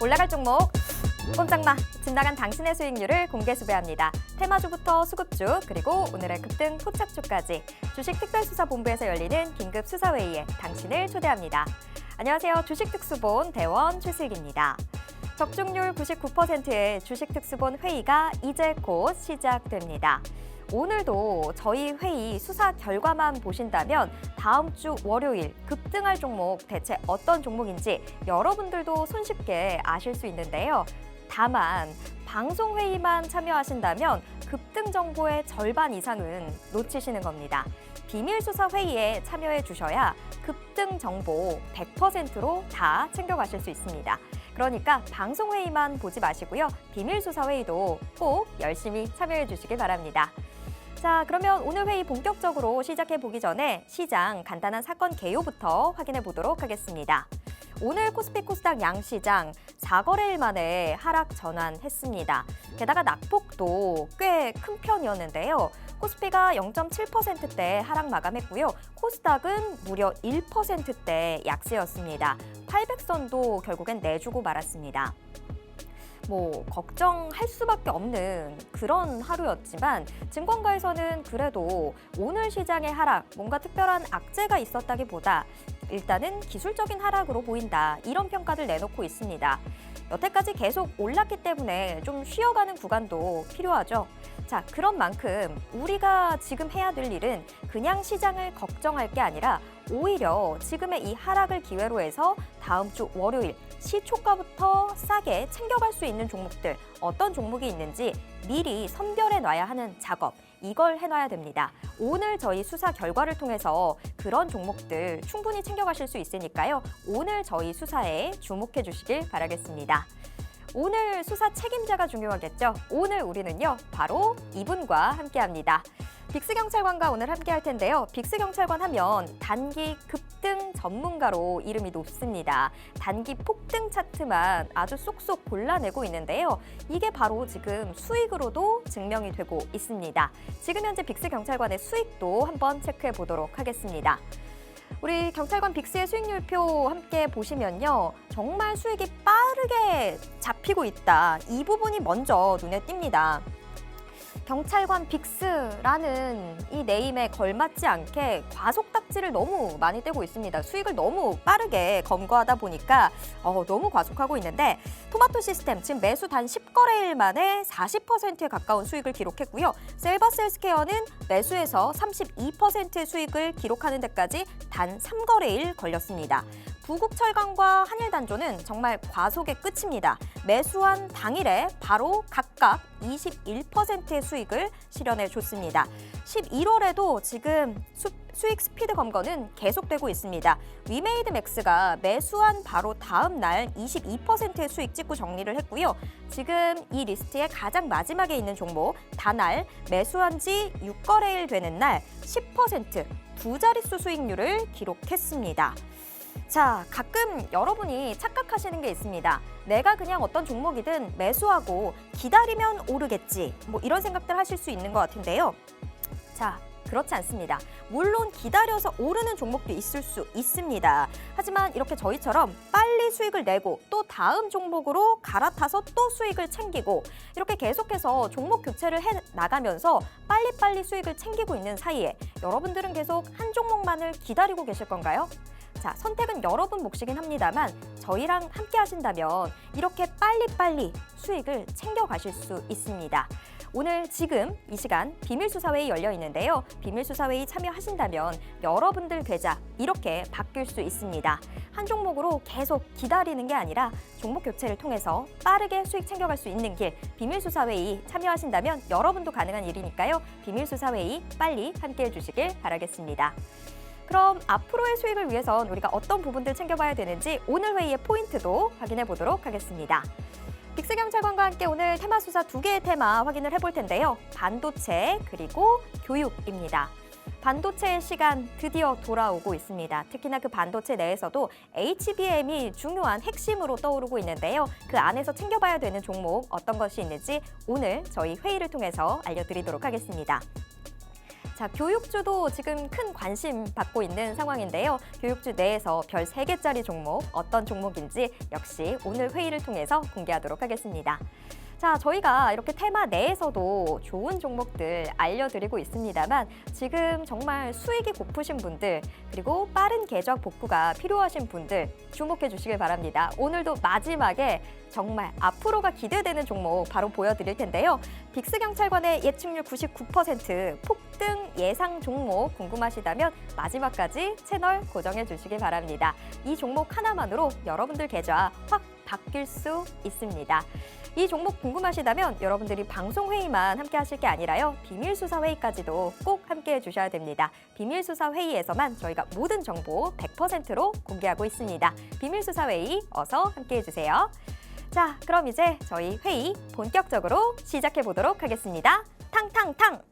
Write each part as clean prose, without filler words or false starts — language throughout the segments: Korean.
올라갈 종목 꼼짝마 집 나간 당신의 수익률을 공개 수배합니다. 테마주부터 수급주 그리고 오늘의 급등 포착주까지 주식특별수사본부에서 열리는 긴급 수사회의에 당신을 초대합니다. 안녕하세요. 주식특수본 대원 최슬기입니다. 적중률 99%의 주식특수본 회의가 이제 곧 시작됩니다. 오늘도 저희 회의 수사 결과만 보신다면 다음 주 월요일 급등할 종목 대체 어떤 종목인지 여러분들도 손쉽게 아실 수 있는데요. 다만 방송회의만 참여하신다면 급등 정보의 절반 이상은 놓치시는 겁니다. 비밀수사 회의에 참여해 주셔야 급등 정보 100%로 다 챙겨가실 수 있습니다. 그러니까 방송회의만 보지 마시고요. 비밀수사 회의도 꼭 열심히 참여해 주시길 바랍니다. 자, 그러면 오늘 회의 본격적으로 시작해 보기 전에 시장 간단한 사건 개요부터 확인해 보도록 하겠습니다. 오늘 코스피 코스닥 양시장 4거래일 만에 하락 전환했습니다. 게다가 낙폭도 꽤 큰 편이었는데요. 코스피가 0.7%대 하락 마감했고요. 코스닥은 무려 1%대 약세였습니다. 800선도 결국엔 내주고 말았습니다. 걱정할 수밖에 없는 그런 하루였지만 증권가에서는 그래도 오늘 시장의 하락, 뭔가 특별한 악재가 있었다기보다 일단은 기술적인 하락으로 보인다. 이런 평가를 내놓고 있습니다. 여태까지 계속 올랐기 때문에 좀 쉬어가는 구간도 필요하죠. 자, 그런 만큼 우리가 지금 해야 될 일은 그냥 시장을 걱정할 게 아니라 오히려 지금의 이 하락을 기회로 해서 다음 주 월요일 시초가부터 싸게 챙겨갈 수 있는 종목들, 어떤 종목이 있는지 미리 선별해 놔야 하는 작업, 이걸 해놔야 됩니다. 오늘 저희 수사 결과를 통해서 그런 종목들 충분히 챙겨가실 수 있으니까요. 오늘 저희 수사에 주목해 주시길 바라겠습니다. 오늘 수사 책임자가 중요하겠죠. 오늘 우리는요, 바로 이분과 함께합니다. 빅스경찰관과 오늘 함께할 텐데요. 빅스경찰관 하면 단기 급등 전문가로 이름이 높습니다. 단기 폭등 차트만 아주 쏙쏙 골라내고 있는데요. 이게 바로 지금 수익으로도 증명이 되고 있습니다. 지금 현재 빅스경찰관의 수익도 한번 체크해 보도록 하겠습니다. 우리 경찰관 빅스의 수익률표 함께 보시면요. 정말 수익이 빠르게 잡히고 있다. 이 부분이 먼저 눈에 띕니다. 경찰관 빅스라는 이 네임에 걸맞지 않게 과속딱지를 너무 많이 떼고 있습니다. 수익을 너무 빠르게 검거하다 보니까 너무 과속하고 있는데 토마토 시스템 지금 매수 단 10거래일 만에 40%에 가까운 수익을 기록했고요. 셀버셀스케어는 매수에서 32%의 수익을 기록하는 데까지 단 3거래일 걸렸습니다. 부국철강과 한일단조는 정말 과속의 끝입니다. 매수한 당일에 바로 각각 21%의 수익을 실현해 줬습니다. 11월에도 지금 수익 스피드 검거는 계속되고 있습니다. 위메이드 맥스가 매수한 바로 다음 날 22%의 수익 찍고 정리를 했고요. 지금 이 리스트의 가장 마지막에 있는 종목 다날 매수한 지 6거래일 되는 날 10% 두 자릿수 수익률을 기록했습니다. 자, 가끔 여러분이 착각하시는 게 있습니다. 내가 그냥 어떤 종목이든 매수하고 기다리면 오르겠지. 이런 생각들 하실 수 있는 것 같은데요. 자, 그렇지 않습니다. 물론 기다려서 오르는 종목도 있을 수 있습니다. 하지만 이렇게 저희처럼 빨리 수익을 내고 또 다음 종목으로 갈아타서 또 수익을 챙기고 이렇게 계속해서 종목 교체를 해 나가면서 빨리빨리 수익을 챙기고 있는 사이에 여러분들은 계속 한 종목만을 기다리고 계실 건가요? 자, 선택은 여러분 몫이긴 합니다만 저희랑 함께 하신다면 이렇게 빨리빨리 수익을 챙겨가실 수 있습니다. 오늘 지금 이 시간 비밀수사회의 열려 있는데요. 비밀수사회의 참여하신다면 여러분들 계좌 이렇게 바뀔 수 있습니다. 한 종목으로 계속 기다리는 게 아니라 종목 교체를 통해서 빠르게 수익 챙겨갈 수 있는 길 비밀수사회의 참여하신다면 여러분도 가능한 일이니까요. 비밀수사회의 빨리 함께해 주시길 바라겠습니다. 그럼 앞으로의 수익을 위해선 우리가 어떤 부분들 챙겨봐야 되는지 오늘 회의의 포인트도 확인해 보도록 하겠습니다. 빅스경찰관과 함께 오늘 테마 수사 2개의 테마 확인을 해볼 텐데요. 반도체 그리고 교육입니다. 반도체의 시간 드디어 돌아오고 있습니다. 특히나 그 반도체 내에서도 HBM이 중요한 핵심으로 떠오르고 있는데요. 그 안에서 챙겨봐야 되는 종목 어떤 것이 있는지 오늘 저희 회의를 통해서 알려드리도록 하겠습니다. 자, 교육주도 지금 큰 관심 받고 있는 상황인데요. 교육주 내에서 별 3개짜리 종목, 어떤 종목인지 역시 오늘 회의를 통해서 공개하도록 하겠습니다. 자, 저희가 이렇게 테마 내에서도 좋은 종목들 알려드리고 있습니다만 지금 정말 수익이 고프신 분들 그리고 빠른 궤적 복구가 필요하신 분들 주목해 주시길 바랍니다. 오늘도 마지막에 정말 앞으로가 기대되는 종목 바로 보여드릴 텐데요. 빅스경찰관의 예측률 99% 폭등 예상 종목 궁금하시다면 마지막까지 채널 고정해 주시길 바랍니다. 이 종목 하나만으로 여러분들 계좌 확 바뀔 수 있습니다. 이 종목 궁금하시다면 여러분들이 방송 회의만 함께 하실 게 아니라요. 비밀수사 회의까지도 꼭 함께 해주셔야 됩니다. 비밀수사 회의에서만 저희가 모든 정보 100%로 공개하고 있습니다. 비밀수사 회의 어서 함께 해주세요. 자, 그럼 이제 저희 회의 본격적으로 시작해 보도록 하겠습니다. 탕탕탕!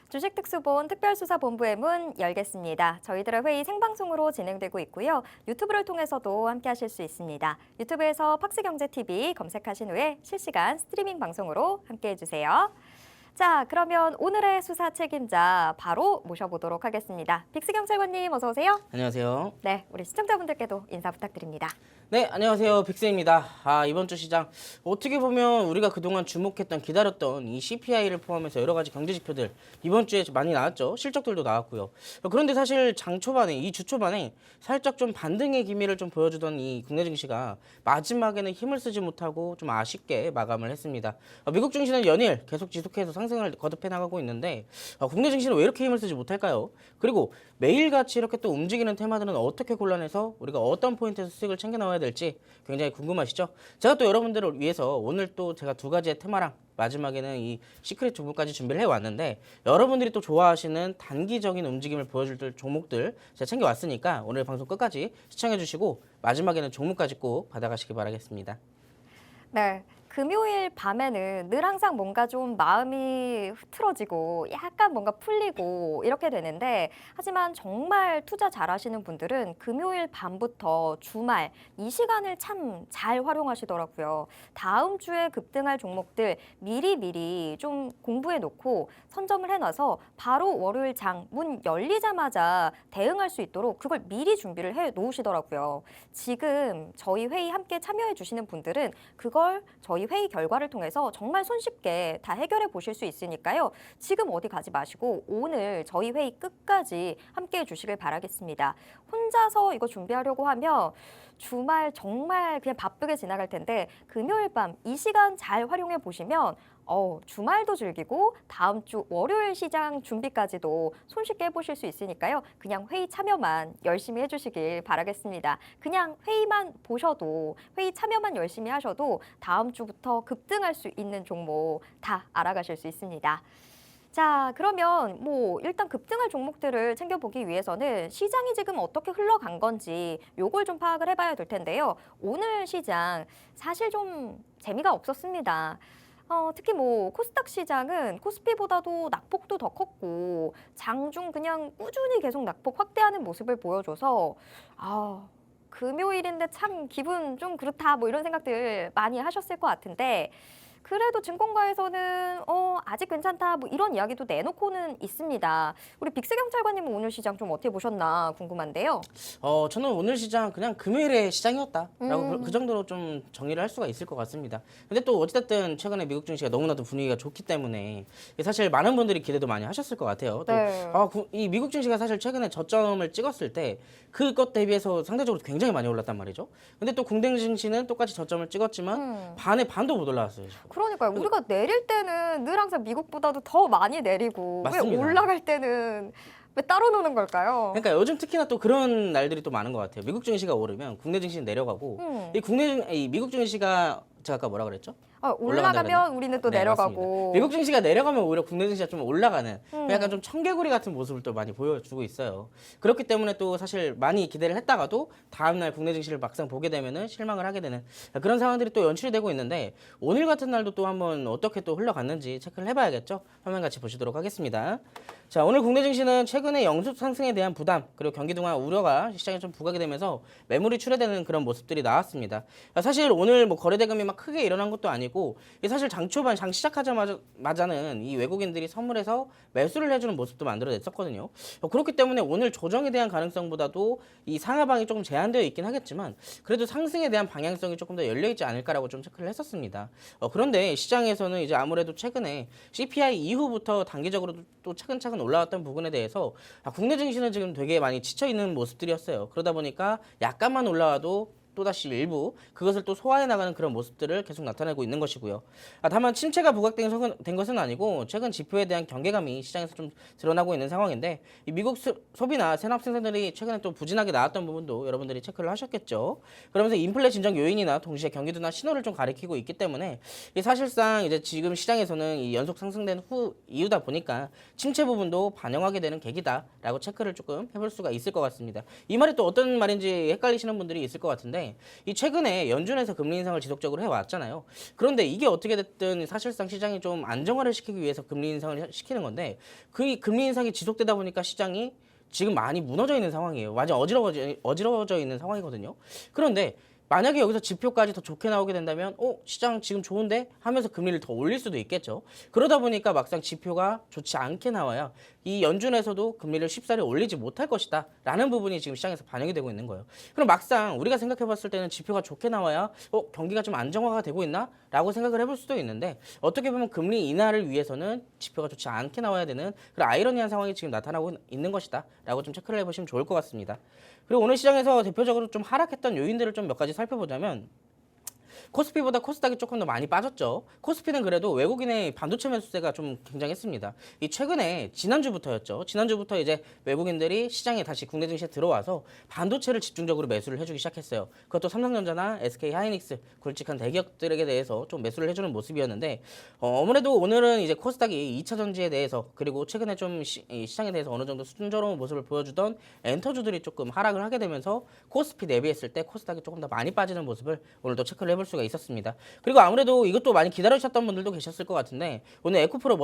주식특수본 특별수사본부의 문 열겠습니다. 저희들의 회의 생방송으로 진행되고 있고요. 유튜브를 통해서도 함께 하실 수 있습니다. 유튜브에서 팍스경제TV 검색하신 후에 실시간 스트리밍 방송으로 함께 해주세요. 자, 그러면 오늘의 수사 책임자 바로 모셔보도록 하겠습니다. 빅스경찰관님 어서 오세요. 안녕하세요. 네, 우리 시청자분들께도 인사 부탁드립니다. 네, 안녕하세요. 빅스입니다. 이번 주 시장 어떻게 보면 우리가 그동안 주목했던 기다렸던 이 CPI를 포함해서 여러 가지 경제 지표들 이번 주에 많이 나왔죠. 실적들도 나왔고요. 그런데 사실 장 초반에 이 주 초반에 살짝 좀 반등의 기미를 좀 보여주던 이 국내 증시가 마지막에는 힘을 쓰지 못하고 좀 아쉽게 마감을 했습니다. 미국 증시는 연일 계속 지속해서 상승을 거듭해 나가고 있는데 국내 증시는 왜 이렇게 힘을 쓰지 못할까요? 그리고 매일같이 이렇게 또 움직이는 테마들은 어떻게 골라내서 우리가 어떤 포인트에서 수익을 챙겨 나와야 될지 굉장히 궁금하시죠? 제가 또 여러분들을 위해서 오늘 또 제가 2가지의 테마랑 마지막에는 이 시크릿 종목까지 준비를 해왔는데 여러분들이 또 좋아하시는 단기적인 움직임을 보여줄 종목들 제가 챙겨왔으니까 오늘 방송 끝까지 시청해주시고 마지막에는 종목까지 꼭 받아가시기 바라겠습니다. 네. 금요일 밤에는 늘 항상 뭔가 좀 마음이 흐트러지고 약간 뭔가 풀리고 이렇게 되는데 하지만 정말 투자 잘하시는 분들은 금요일 밤부터 주말 이 시간을 참 잘 활용하시더라고요. 다음 주에 급등할 종목들 미리미리 좀 공부해 놓고 선점을 해놔서 바로 월요일 장 문 열리자마자 대응할 수 있도록 그걸 미리 준비를 해 놓으시더라고요. 지금 저희 회의 함께 참여해 주시는 분들은 그걸 저희 회의 결과를 통해서 정말 손쉽게 다 해결해 보실 수 있으니까요. 지금 어디 가지 마시고 오늘 저희 회의 끝까지 함께 해주시길 바라겠습니다. 혼자서 이거 준비하려고 하면 주말 정말 그냥 바쁘게 지나갈 텐데 금요일 밤 이 시간 잘 활용해 보시면 주말도 즐기고 다음 주 월요일 시장 준비까지도 손쉽게 해보실 수 있으니까요. 그냥 회의 참여만 열심히 해주시길 바라겠습니다. 그냥 회의만 보셔도 회의 참여만 열심히 하셔도 다음 주부터 급등할 수 있는 종목 다 알아가실 수 있습니다. 자, 그러면 일단 급등할 종목들을 챙겨보기 위해서는 시장이 지금 어떻게 흘러간 건지 요걸 좀 파악을 해봐야 될 텐데요. 오늘 시장 사실 좀 재미가 없었습니다. 특히 코스닥 시장은 코스피보다도 낙폭도 더 컸고 장중 그냥 꾸준히 계속 낙폭 확대하는 모습을 보여줘서 금요일인데 참 기분 좀 그렇다 이런 생각들 많이 하셨을 것 같은데 그래도 증권가에서는 아직 괜찮다 뭐 이런 이야기도 내놓고는 있습니다. 우리 빅스 경찰관님은 오늘 시장 좀 어떻게 보셨나 궁금한데요. 저는 오늘 시장 그냥 금요일의 시장이었다라고 음. 그 정도로 좀 정리를 할 수가 있을 것 같습니다. 근데 또 어찌됐든 최근에 미국 증시가 너무나도 분위기가 좋기 때문에 사실 많은 분들이 기대도 많이 하셨을 것 같아요. 또 네. 이 미국 증시가 사실 최근에 저점을 찍었을 때 그것 대비해서 상대적으로 굉장히 많이 올랐단 말이죠. 근데 또 국내 증시는 똑같이 저점을 찍었지만 반도 못 올라왔어요. 지금. 그러니까요. 우리가 내릴 때는 늘 항상 미국보다도 더 많이 내리고 왜 맞습니다. 올라갈 때는 왜 따로 노는 걸까요? 그러니까 요즘 특히나 또 그런 날들이 또 많은 것 같아요. 미국 증시가 오르면 국내 증시는 내려가고 이 미국 증시가 제가 아까 뭐라 그랬죠? 올라가면 우리는 또 네, 내려가고. 맞습니다. 미국 증시가 내려가면 오히려 국내 증시가 좀 올라가는 약간 좀 청개구리 같은 모습을 또 많이 보여주고 있어요. 그렇기 때문에 또 사실 많이 기대를 했다가도 다음날 국내 증시를 막상 보게 되면은 실망을 하게 되는 그런 상황들이 또 연출이 되고 있는데 오늘 같은 날도 또 한번 어떻게 또 흘러갔는지 체크를 해봐야겠죠. 화면 같이 보시도록 하겠습니다. 자, 오늘 국내 증시는 최근에 영속 상승에 대한 부담 그리고 경기 동안 우려가 시장에 좀 부각이 되면서 매물이 출회되는 그런 모습들이 나왔습니다. 사실 오늘 뭐 거래대금이 막 크게 일어난 것도 아니고 사실 장 초반 장 시작하자마자는 이 외국인들이 선물해서 매수를 해주는 모습도 만들어냈었거든요. 그렇기 때문에 오늘 조정에 대한 가능성보다도 이 상하방이 조금 제한되어 있긴 하겠지만 그래도 상승에 대한 방향성이 조금 더 열려있지 않을까라고 좀 체크를 했었습니다. 그런데 시장에서는 이제 아무래도 최근에 CPI 이후부터 단기적으로 또 차근차근 올라왔던 부분에 대해서 국내 증시는 지금 되게 많이 지쳐 있는 모습들이었어요. 그러다 보니까 약간만 올라와도 또다시 일부 그것을 또 소화해 나가는 그런 모습들을 계속 나타내고 있는 것이고요. 다만 침체가 부각된 것은 아니고 최근 지표에 대한 경계감이 시장에서 좀 드러나고 있는 상황인데 이 미국 소비나 생산 생산들이 최근에 또 부진하게 나왔던 부분도 여러분들이 체크를 하셨겠죠. 그러면서 인플레 진정 요인이나 동시에 경기도나 신호를 좀 가리키고 있기 때문에 사실상 이제 지금 시장에서는 이 연속 상승된 이유다 보니까 침체 부분도 반영하게 되는 계기다라고 체크를 조금 해볼 수가 있을 것 같습니다. 이 말이 또 어떤 말인지 헷갈리시는 분들이 있을 것 같은데 이 최근에 연준에서 금리 인상을 지속적으로 해왔잖아요. 그런데 이게 어떻게 됐든 사실상 시장이 좀 안정화를 시키기 위해서 금리 인상을 시키는 건데 그 금리 인상이 지속되다 보니까 시장이 지금 많이 무너져 있는 상황이에요. 완전 어지러워져 있는 상황이거든요. 그런데 만약에 여기서 지표까지 더 좋게 나오게 된다면 시장 지금 좋은데 하면서 금리를 더 올릴 수도 있겠죠. 그러다 보니까 막상 지표가 좋지 않게 나와야 이 연준에서도 금리를 쉽사리 올리지 못할 것이다 라는 부분이 지금 시장에서 반영이 되고 있는 거예요. 그럼 막상 우리가 생각해 봤을 때는 지표가 좋게 나와야 경기가 좀 안정화가 되고 있나? 라고 생각을 해볼 수도 있는데 어떻게 보면 금리 인하를 위해서는 지표가 좋지 않게 나와야 되는 그런 아이러니한 상황이 지금 나타나고 있는 것이다 라고 좀 체크를 해보시면 좋을 것 같습니다. 그리고 오늘 시장에서 대표적으로 좀 하락했던 요인들을 좀 몇 가지 살펴보자면 코스피보다 코스닥이 조금 더 많이 빠졌죠. 코스피는 그래도 외국인의 반도체 매수세가 좀 굉장했습니다. 이 최근에 지난주부터였죠. 지난주부터 이제 외국인들이 시장에 다시 국내 증시에 들어와서 반도체를 집중적으로 매수를 해주기 시작했어요. 그것도 삼성전자나 SK 하이닉스 굵직한 대기업들에게 대해서 좀 매수를 해주는 모습이었는데 아무래도 오늘은 이제 코스닥이 2차 전지에 대해서 그리고 최근에 좀 시장에 대해서 어느 정도 순조로운 모습을 보여주던 엔터주들이 조금 하락을 하게 되면서 코스피 대비했을 때 코스닥이 조금 더 많이 빠지는 모습을 오늘도 체크를 해볼 수가 있었습니다. 그리고 아무래도 이것도 많이 기다리셨던 분들도 계셨을 것 같은데 오늘 에코프로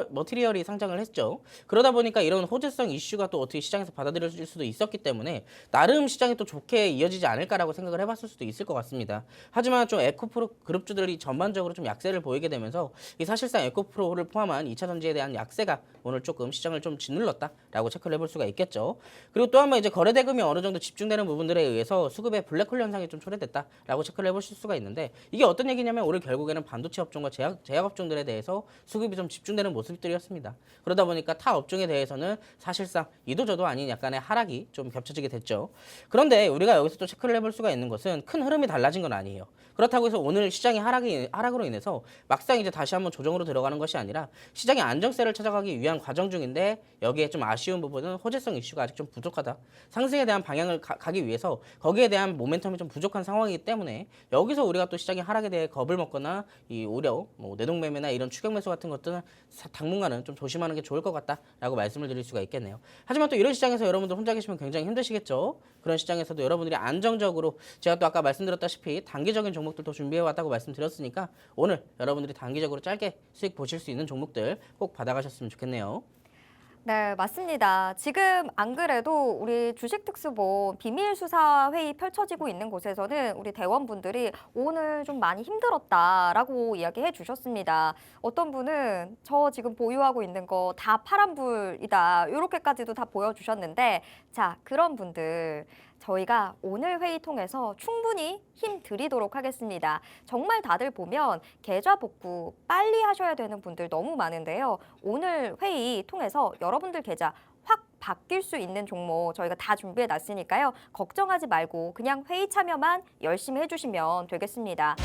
머티리얼이 상장을 했죠. 그러다 보니까 이런 호재성 이슈가 또 어떻게 시장에서 받아들여질 수도 있었기 때문에 나름 시장이 또 좋게 이어지지 않을까라고 생각을 해봤을 수도 있을 것 같습니다. 하지만 좀 에코프로 그룹주들이 전반적으로 좀 약세를 보이게 되면서 이 사실상 에코프로를 포함한 2차 전지에 대한 약세가 오늘 조금 시장을 좀 짓눌렀다라고 체크를 해볼 수가 있겠죠. 그리고 또 한 번 이제 거래대금이 어느 정도 집중되는 부분들에 의해서 수급의 블랙홀 현상이 좀 초래됐다라고 체크를 해보실 수가 있는데 이게 어떤 얘기냐면 오늘 결국에는 반도체 업종과 제약 업종들에 대해서 수급이 좀 집중되는 모습들이었습니다. 그러다 보니까 타 업종에 대해서는 사실상 이도저도 아닌 약간의 하락이 좀 겹쳐지게 됐죠. 그런데 우리가 여기서 또 체크를 해볼 수가 있는 것은 큰 흐름이 달라진 건 아니에요. 그렇다고 해서 오늘 시장이 하락으로 인해서 막상 이제 다시 한번 조정으로 들어가는 것이 아니라 시장의 안정세를 찾아가기 위한 과정 중인데 여기에 좀 아쉬운 부분은 호재성 이슈가 아직 좀 부족하다. 상승에 대한 방향을 가기 위해서 거기에 대한 모멘텀이 좀 부족한 상황이기 때문에 여기서 우리가 또 시장의 하락에 대해 겁을 먹거나 이 오히려 뭐 내동매매나 이런 추격 매수 같은 것들은 당분간은 좀 조심하는 게 좋을 것 같다라고 말씀을 드릴 수가 있겠네요. 하지만 또 이런 시장에서 여러분들 혼자 계시면 굉장히 힘드시겠죠. 그런 시장에서도 여러분들이 안정적으로 제가 또 아까 말씀드렸다시피 단기적인 종목들도 준비해 왔다고 말씀드렸으니까 오늘 여러분들이 단기적으로 짧게 수익 보실 수 있는 종목들 꼭 받아가셨으면 좋겠네요. 네, 맞습니다. 지금 안 그래도 우리 주식특수본 비밀수사 회의 펼쳐지고 있는 곳에서는 우리 대원분들이 오늘 좀 많이 힘들었다라고 이야기해 주셨습니다. 어떤 분은 저 지금 보유하고 있는 거 다 파란불이다. 이렇게까지도 다 보여주셨는데 자, 그런 분들 저희가 오늘 회의 통해서 충분히 힘 드리도록 하겠습니다. 정말 다들 보면 계좌 복구 빨리 하셔야 되는 분들 너무 많은데요. 오늘 회의 통해서 여러분들 계좌 확 바뀔 수 있는 종목 저희가 다 준비해 놨으니까요. 걱정하지 말고 그냥 회의 참여만 열심히 해주시면 되겠습니다.